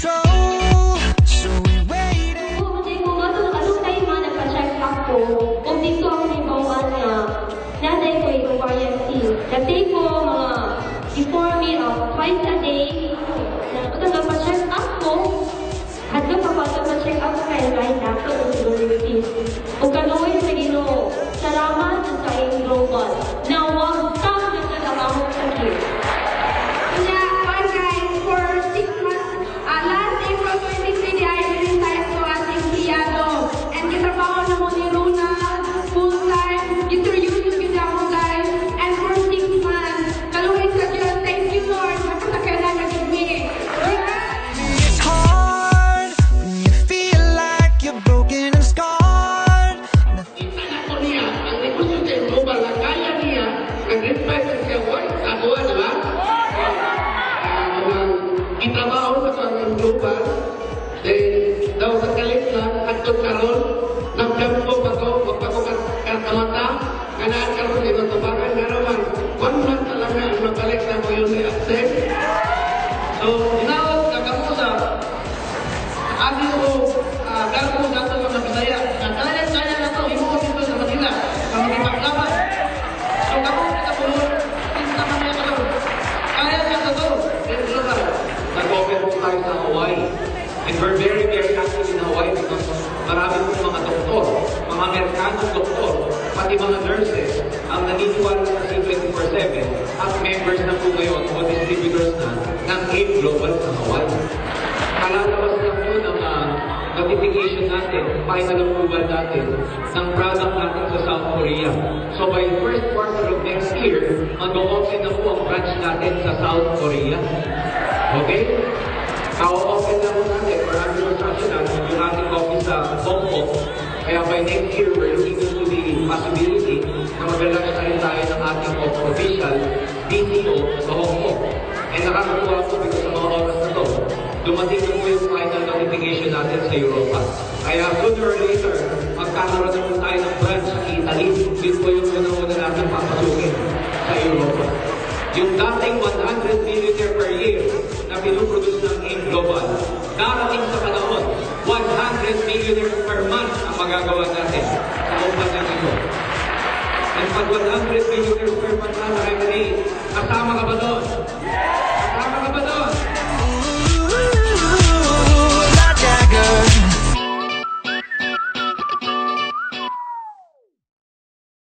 control, so we waited. Hindi ko nga ito anong tayo nga nagpa-check up ko. Kung dito ako may bawal nga, naday ko yung variety. Natay ko mga before meal, twice a day. Ito nagpa-check up ko. At doon kapag nagpa-check up ko kaya right after the security. Kung kanuwi sa Ginoo, salamat sa iyong global. Na huwag kang nagkakabahog sa sakit. For 6 months, last April 23, ay rin ko ating siyado. And kitrabaho na mo ni Runa, full-time, interview yung ako guys. And for 6 months, kaluhin sa Diyos, thank you Lord, napasakyan na me. It's hard when you feel like you're broken and scarred. Ako niya, ang negosyo sa global na kaya niya, nag-respect siya, sa buwan, di ba? Itrabaho sa pang global, daw sa kalit lang, at doon karoon, nagdampo pa to, magpagkakamata, ganaan karoon, ito tabangan nga naman, 1 month talaga, ang nagkalit na ko yun i-accept. So, inawag, nagamusa, agi ko, gagawin na ito ng Bisaya, kaya na ito, imuha dito sa Manila, sa magipaglaban. So, gagawin na ito, pinta man niya karoon, kaya na ito, global. Nag-open po tayo sa Hawaii. And we're very, very active in Hawaii because marami pong mga doktor, mga Amerikanong doktor, pati mga nurses, ang naniniwala sa 24/7 at members na po ngayon o distributors na ng AIM Global sa Hawaii. Kalalabas na po ng notification natin, final approval natin ng product natin sa South Korea. So by first quarter of next year, mag-open na po ang branch natin sa South Korea. Okay? Open na po natin for administration yung ating office sa Hong Kong. Kaya by next year, we're looking into the possibility na mag-relax na rin tayo ng ating official DCO sa Hong Kong. And nakakatuwa po because sa mga oras na to, dumating na po yung final notification natin sa Europa. Kaya sooner or later, magkakaroon na po tayo ng branch sa Italy. Yun po yung una-una natin papasukin sa Europa. Yung dating 100 millionaire per year na pinuproduce ng AIM Global, darating sa panahon, 100 millionaire per month ang magagawa natin sa upan ng ito. And pag 100 millionaires per month na revenue, as